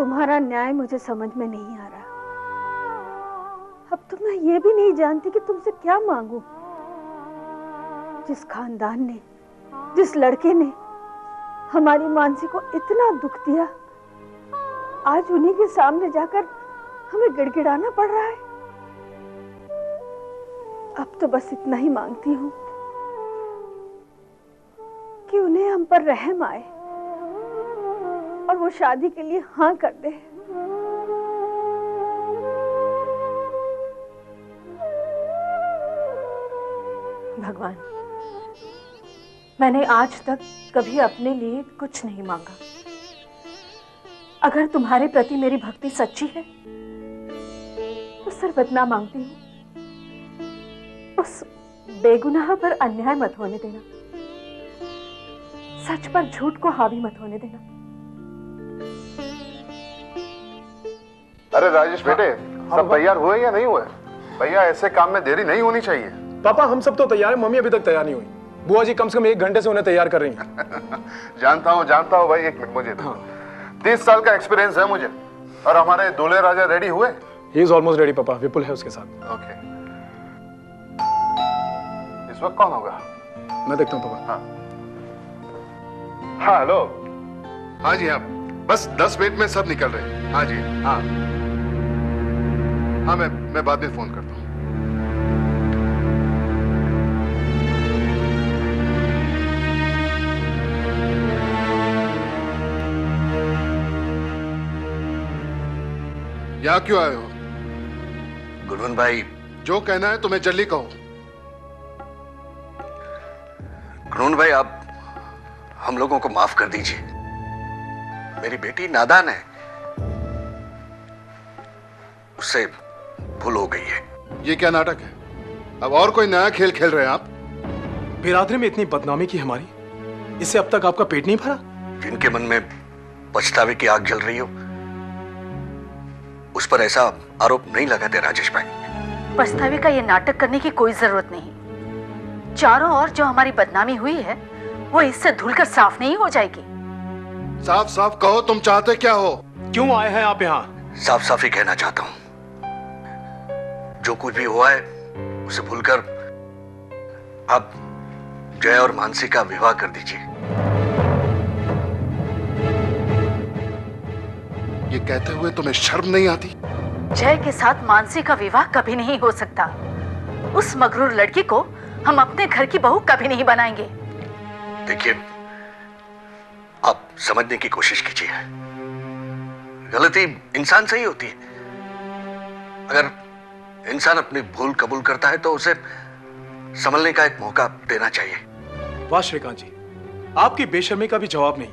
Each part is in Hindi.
तुम्हारा न्याय मुझे समझ में नहीं आ रहा। अब तो मैं ये भी नहीं जानती कि तुमसे क्या मांगू। जिस खानदान ने, जिस लड़के ने हमारी मानसी को इतना दुख दिया, आज उन्हीं के सामने जाकर हमें गिड़गिड़ाना पड़ रहा है। अब तो बस इतना ही मांगती हूँ कि उन्हें हम पर रहम आए और वो शादी के लिए हाँ कर दे। भगवान, मैंने आज तक कभी अपने लिए कुछ नहीं मांगा। अगर तुम्हारे प्रति मेरी भक्ति सच्ची है तो सिर्फ इतना मांगती हूँ, उस बेगुनाह पर अन्याय मत होने देना, सच पर झूठ को हावी मत होने देना। अरे राजेश बेटे, सब तैयार हुए या नहीं हुए? भैया ऐसे काम में देरी नहीं होनी चाहिए। पापा हम सब तो तैयार हैं, मम्मी अभी तक तैयार नहीं हुई। बुआ जी कम से कम 1 घंटे से उन्हें तैयार कर रही हैं। जानता हूँ भाई, 1 मिनट मुझे दो। 30 साल का एक्सपीरियंस है मुझे। और हमारे दूल्हे राजा रेडी हुए? ही इज ऑलमोस्ट रेडी पापा, विपुल है उसके साथ। ओके, इस वक्त कौन होगा? मैं देखता हूँ पापा। हाँ हेलो। हाँ जी हाँ, बस 10 मिनट में सब निकल रहे हैं। हाँ जी हाँ हाँ, मैं बाद में फोन करता हूँ। यहाँ क्यों आए हो? गुणवन भाई, जो कहना है तुम्हें जल्दी कहो। गुणवन भाई, आप हम लोगों को माफ कर दीजिए। मेरी बेटी नादान है, उससे भूल हो गई है। ये क्या नाटक है? अब और कोई नया खेल खेल रहे हैं आप? बिरादरी में इतनी बदनामी की हमारी, इससे अब तक आपका पेट नहीं भरा? जिनके मन में पछतावे की आग जल रही हो, उस पर ऐसा आरोप नहीं लगाते राजेश भाई। पछतावे का ये नाटक करने की कोई जरूरत नहीं। चारों ओर जो हमारी बदनामी हुई है वो इससे धुलकर साफ नहीं हो जाएगी। साफ साफ कहो, तुम चाहते क्या हो? क्यों आए हैं आप यहाँ? साफ साफ ही कहना चाहता हूं, जो कुछ भी हुआ है उसे भूलकर आप जय और मानसी का विवाह कर दीजिए। ये कहते हुए तुम्हें शर्म नहीं आती? जय के साथ मानसी का विवाह कभी नहीं हो सकता। उस मगरूर लड़की को हम अपने घर की बहू कभी नहीं बनाएंगे। देखिए, आप समझने की कोशिश कीजिए। गलती इंसान से ही होती है। अगर इंसान अपनी भूल कबूल करता है तो उसे संभलने का एक मौका देना चाहिए। वाह श्रीकांत जी, आपकी बेशर्मी का भी जवाब नहीं।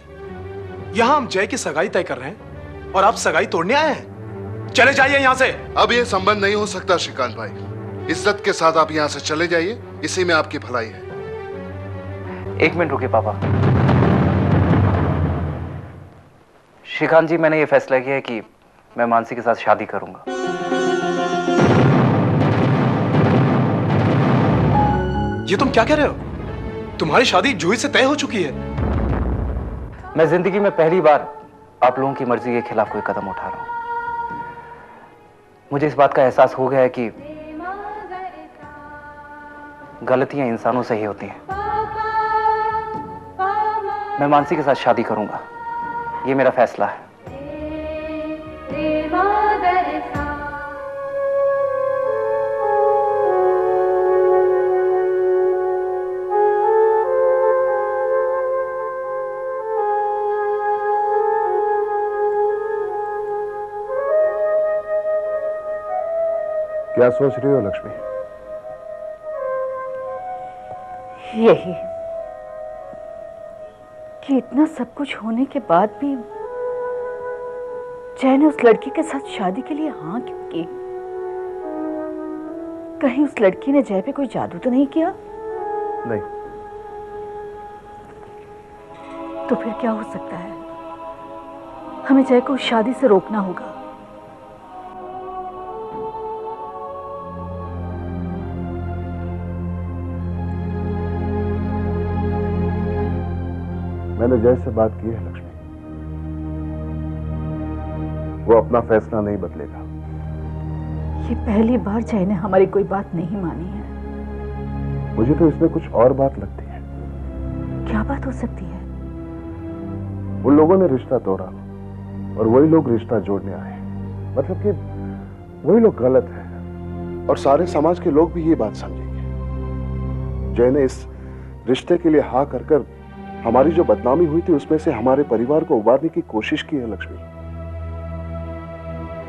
यहां हम जय की सगाई तय कर रहे हैं और आप सगाई तोड़ने आए हैं। चले जाइए यहां से। अब ये संबंध नहीं हो सकता श्रीकांत भाई। इज्जत के साथ आप यहां से चले जाइए, इसी में आपकी भलाई है। 1 मिनट रुकिए पापा। श्रीकांत जी, मैंने ये फैसला किया है कि मैं मानसी के साथ शादी करूंगा। ये तुम क्या कह रहे हो? तुम्हारी शादी जूही से तय हो चुकी है। मैं जिंदगी में पहली बार आप लोगों की मर्जी के खिलाफ कोई कदम उठा रहा हूं। मुझे इस बात का एहसास हो गया है कि गलतियां इंसानों से ही होती हैं। मैं मानसी के साथ शादी करूंगा, ये मेरा फैसला है। क्या सोच रही हो लक्ष्मी? यही कि इतना सब कुछ होने के बाद भी जय ने उस लड़की के साथ शादी के लिए हाँ क्यों की? कहीं उस लड़की ने जय पे कोई जादू तो नहीं किया? नहीं। तो फिर क्या हो सकता है? हमें जय को उस शादी से रोकना होगा। मैंने जय से बात की है लक्ष्मी। वो अपना फैसला नहीं बदलेगा। ये पहली बार जय ने हमारी कोई बात नहीं मानी है। मुझे तो इसमें कुछ और बात लगती है। क्या बात हो सकती है? उन लोगों ने रिश्ता तोड़ा और वही लोग रिश्ता जोड़ने आए। मतलब कि वही लोग गलत हैं और सारे समाज के लोग भी ये बात समझेंगे। जय ने इस रिश्ते के लिए हाँ कर कर हमारी जो बदनामी हुई थी उसमें से हमारे परिवार को उबारने की कोशिश की है लक्ष्मी।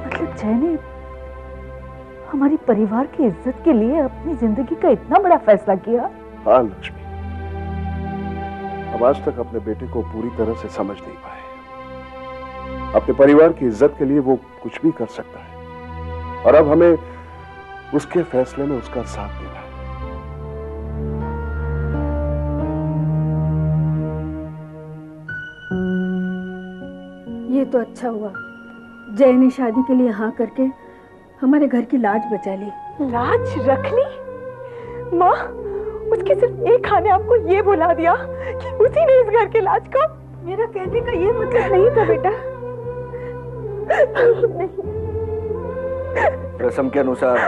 मतलब जय ने हमारी परिवार की इज्जत के लिए अपनी जिंदगी का इतना बड़ा फैसला किया? हाँ लक्ष्मी, हम आज तक अपने बेटे को पूरी तरह से समझ नहीं पाए। अपने परिवार की इज्जत के लिए वो कुछ भी कर सकता है और अब हमें उसके फैसले में उसका साथ देना है। ये तो अच्छा हुआ जय ने शादी के लिए हाँ करके हमारे घर की लाज बचा ली। लाज रख ली? माँ, उसके सिर्फ एक हाँ ने आपको ये बुला दिया कि उसी ने इस घर के लाज को। मेरा कहने का ये मतलब नहीं था बेटा। नहीं। रस्म के अनुसार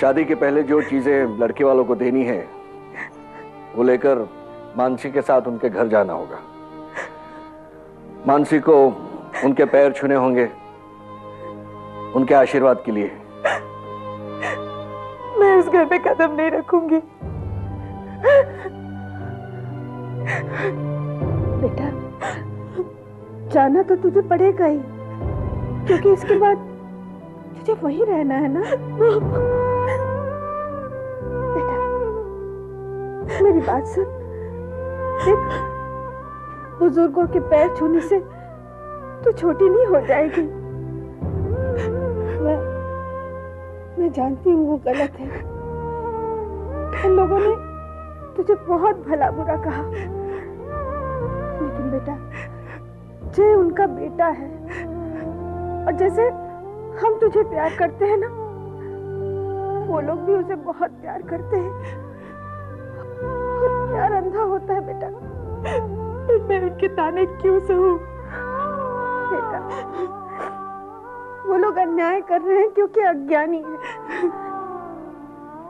शादी के पहले जो चीजें लड़के वालों को देनी है वो लेकर मानसी के साथ उनके घर जाना होगा। मानसी को उनके पैर छूने होंगे उनके आशीर्वाद के लिए। मैं उस घर में कदम नहीं रखूंगी। बेटा, जाना तो तुझे पड़ेगा ही, क्योंकि इसके बाद तुझे वहीं रहना है ना। बेटा, मेरी बात सुन। देख, बुजुर्गों के पैर छूने से तू छोटी नहीं हो जाएगी। मैं जानती हूँ वो गलत है। उन लोगों ने तुझे बहुत भला बुरा कहा, लेकिन बेटा जय उनका बेटा है और जैसे हम तुझे प्यार करते हैं ना, वो लोग भी उसे बहुत प्यार करते हैं। और प्यार अंधा होता है बेटा। मैं उनके ताने क्यों सहूं? बेटा, वो लोग अन्याय कर रहे हैं क्योंकि अज्ञानी है।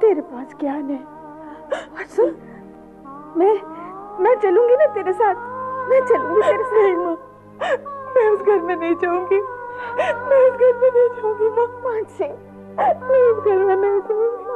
तेरे पास ज्ञान है। और सुन, मैं चलूंगी ना तेरे साथ। मैं चलूंगी तेरे साथ। नहीं माँ, मैं उस घर में नहीं जाऊंगी। मैं उस घर में नहीं जाऊंगी माँ। मानसी, मैं उस घर में नहीं जाऊंगी।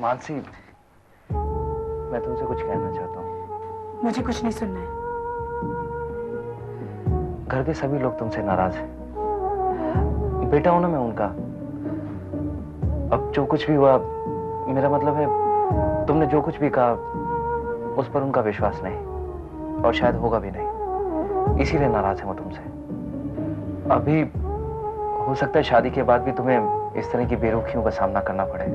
मानसी, मैं तुमसे कुछ कहना चाहता हूँ। मुझे कुछ नहीं सुनना है। घर के सभी लोग तुमसे नाराज हैं। बेटा हूं ना मैं उनका। अब जो कुछ भी हुआ, मेरा मतलब है तुमने जो कुछ भी कहा उस पर उनका विश्वास नहीं, और शायद होगा भी नहीं, इसीलिए नाराज है वो तुमसे। अभी हो सकता है शादी के बाद भी तुम्हें इस तरह की बेरुखियों का सामना करना पड़े।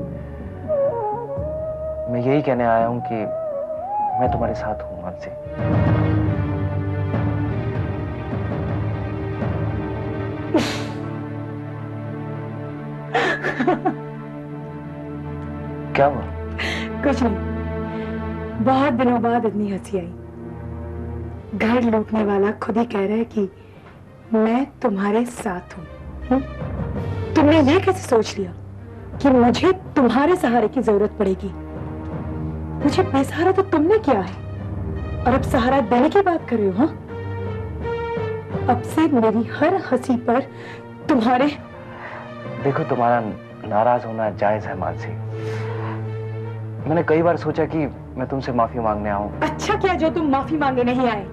मैं यही कहने आया हूं कि मैं तुम्हारे साथ हूं मानसी। क्या हुआ? कुछ नहीं, बहुत दिनों बाद इतनी हंसी आई। घर लूटने वाला खुद ही कह रहा है कि मैं तुम्हारे साथ हूं। तुमने ये कैसे सोच लिया कि मुझे तुम्हारे सहारे की जरूरत पड़ेगी? मुझे बेसहारा तो तुमने किया है, और अब सहारा देने की बात कर रहे हो? हाँ, अब से मेरी हर हंसी पर तुम्हारे। देखो, तुम्हारा नाराज होना जायज है मानसी। मैंने कई बार सोचा कि मैं तुमसे माफी मांगने आऊं। अच्छा किया जो तुम माफी मांगने नहीं आए।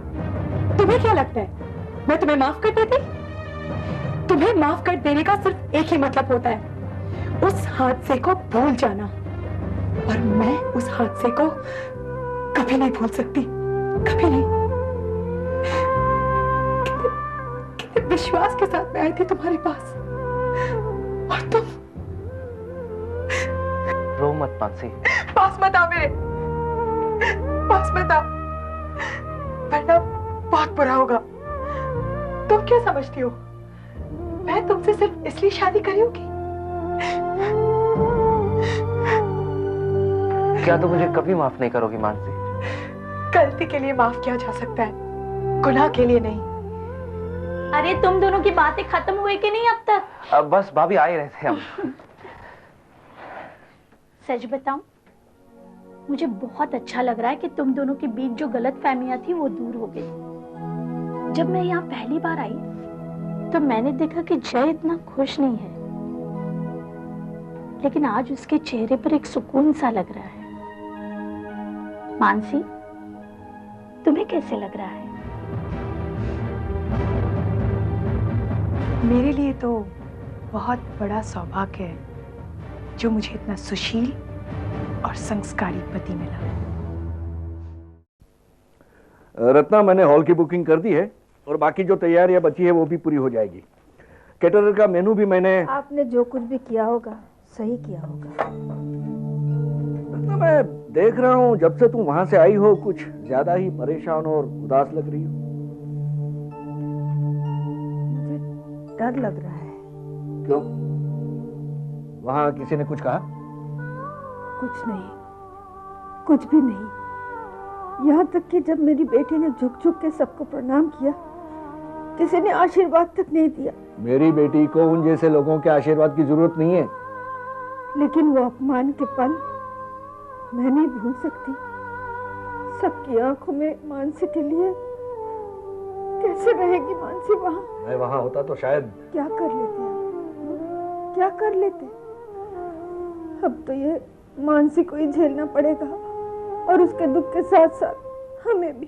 तुम्हें क्या लगता है मैं तुम्हें माफ कर देती? तुम्हें माफ कर देने का सिर्फ एक ही मतलब होता है, उस हादसे को भूल जाना। और मैं उस हादसे को कभी नहीं भूल सकती, कभी नहीं। कितने विश्वास के साथ मैं आई थी तुम्हारे पास, और तुम। रो मत मानसी। पास मत आओ मेरे, पास मत आओ, वरना बहुत बुरा होगा। तुम क्या समझती हो मैं तुमसे सिर्फ इसलिए शादी करी होगी? क्या तुम मुझे कभी माफ नहीं करोगी मानसी? गलती के लिए माफ किया जा सकता है, गुनाह के लिए नहीं। अरे तुम दोनों की बातें खत्म हुई कि नहीं अब तक? अब बस भाभी आ ही रहे थे हम। सच बताऊं, मुझे बहुत अच्छा लग रहा है कि तुम दोनों के बीच जो गलतफहमियां थी वो दूर हो गई। जब मैं यहाँ पहली बार आई तो मैंने देखा कि जय इतना खुश नहीं है, लेकिन आज उसके चेहरे पर एक सुकून सा लग रहा है। मानसी, तुम्हें कैसे लग रहा है? मेरे लिए तो बहुत बड़ा सौभाग्य है जो मुझे इतना सुशील और संस्कारी पति मिला। रत्ना, मैंने हॉल की बुकिंग कर दी है और बाकी जो तैयारियां बची है वो भी पूरी हो जाएगी। कैटरर का मेनू भी मैंने। आपने जो कुछ भी किया होगा सही किया होगा। रत्ना, मैं देख रहा हूं जब से तुम वहां से आई हो कुछ ज्यादा ही परेशान और उदास लग रही हो। मुझे डर लग रहा है। क्यों? वहां किसी ने कुछ कहा? कुछ नहीं, कुछ भी नहीं। यहाँ तक कि जब मेरी बेटी ने झुक झुक के सबको प्रणाम किया, किसी ने आशीर्वाद तक नहीं दिया। मेरी बेटी को उन जैसे लोगों के आशीर्वाद की जरूरत नहीं है। लेकिन वो अपमान के पल मैं नहीं भूल सकती। सबकी आंखों में मानसी के लिए कैसे रहेगी मानसी वहाँ? मैं वहां होता तो शायद। क्या कर लेते आप? क्या कर लेते? अब तो ये मानसी को ही झेलना पड़ेगा, और उसके दुख के साथ साथ हमें भी।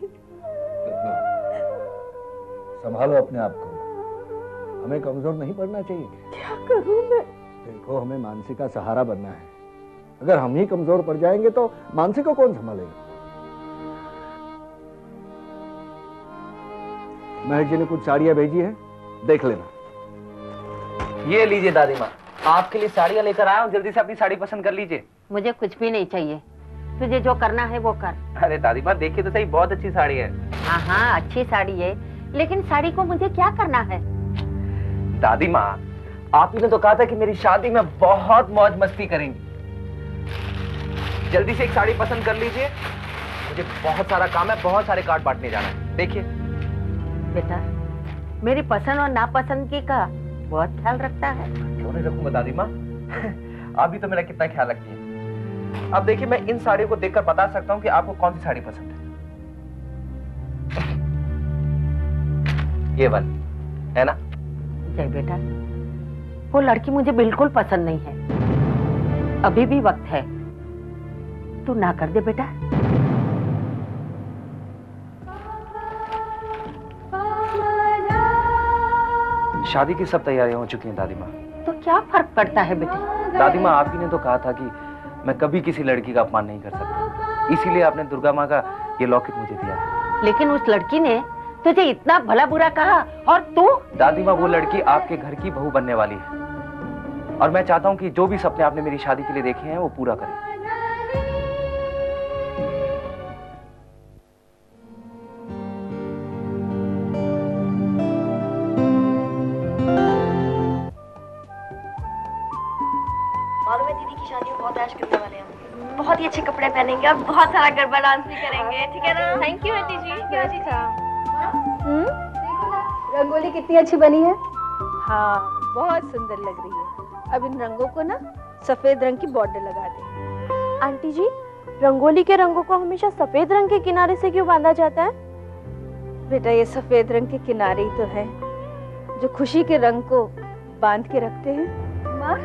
संभालो अपने आप को, हमें कमजोर नहीं पड़ना चाहिए। क्या करूं मैं? देखो, हमें मानसी का सहारा बनना है। अगर हम ही कमजोर पड़ जाएंगे तो मानसी को कौन संभालेगा? महेश जी ने कुछ साड़ियां भेजी है, देख लेना। ये लीजिए दादी माँ, आपके लिए साड़ियाँ लेकर आया हूँ, जल्दी से अपनी साड़ी पसंद कर लीजिए। मुझे कुछ भी नहीं चाहिए, तुझे जो करना है वो कर। अरे दादी माँ, देखिए तो सही, बहुत अच्छी साड़ी है। हाँ हाँ, अच्छी साड़ी है, लेकिन साड़ी को मुझे क्या करना है? दादी माँ, आप ही ने तो कहा था कि मेरी शादी में बहुत मौज मस्ती करेंगी। जल्दी से एक साड़ी पसंद कर लीजिए, मुझे बहुत सारा काम है, बहुत सारे कार्ड बांटने जाना है। देखिए बेटा, मेरी पसंद और नापसंदगी का बहुत ख्याल रखता है। क्यों नहीं रखूंगा दादी माँ? आप भी तो मेरा कितना ख्याल रखती है। अब देखिए, मैं इन साड़ियों को देखकर बता सकता हूँ कि आपको कौन सी साड़ी पसंद है। ये वाली है ना? जय बेटा, वो लड़की मुझे बिल्कुल पसंद नहीं है। अभी भी वक्त है, तू ना कर दे बेटा। शादी की सब तैयारियां हो चुकी हैं दादी माँ। तो क्या फर्क पड़ता है बेटे? दादी माँ, आप ही ने तो कहा था कि मैं कभी किसी लड़की का अपमान नहीं कर सकता, इसीलिए आपने दुर्गा माँ का ये लॉकेट मुझे दिया है। लेकिन उस लड़की ने तुझे इतना भला बुरा कहा और तू? दादी माँ, वो लड़की आपके घर की बहू बनने वाली है और मैं चाहता हूँ कि जो भी सपने आपने मेरी शादी के लिए देखे हैं वो पूरा करें। मालूम है दीदी की शादी में बहुत ऐश करने वाले हैं, बहुत ही अच्छे कपड़े पहनेंगे और बहुत सारा गरबा डांस भी करेंगे, ठीक है ना? थैंक यू आंटी जी। रंगोली कितनी अच्छी बनी है। हाँ, बहुत सुंदर लग रही है। अब इन रंगों को ना सफेद रंग की बॉर्डर लगा दे। आंटी जी, रंगोली के रंगों को हमेशा सफेद रंग के किनारे से क्यों बांधा जाता है? बेटा, ये सफेद रंग के किनारे ही तो है जो खुशी के रंग को बांध के रखते हैं। माँ,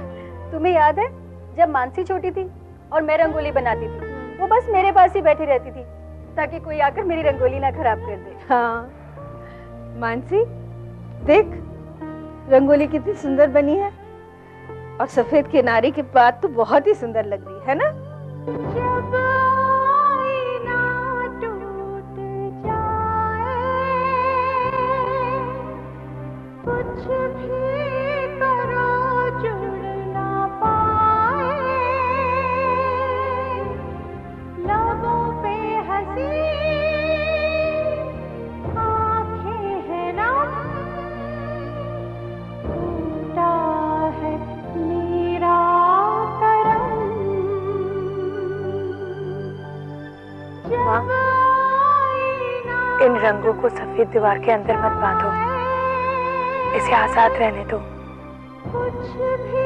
तुम्हें याद है जब मानसी छोटी थी और मैं रंगोली बनाती थी, वो बस मेरे पास ही बैठी रहती थी ताकि कोई आकर मेरी रंगोली ना खराब कर दे। हाँ मानसी, देख रंगोली कितनी सुंदर बनी है और सफेद किनारे के बाद तो बहुत ही सुंदर लग रही है ना? जब आईना टूट जाए, कुछ भी करो जुड़ ना पाए, लबों पे हंसी आंखें हैं नम, टूटा है मेरा करम। इन रंगों को सफेद दीवार के अंदर मत बांधो, इसे आजाद रहने दो। कुछ भी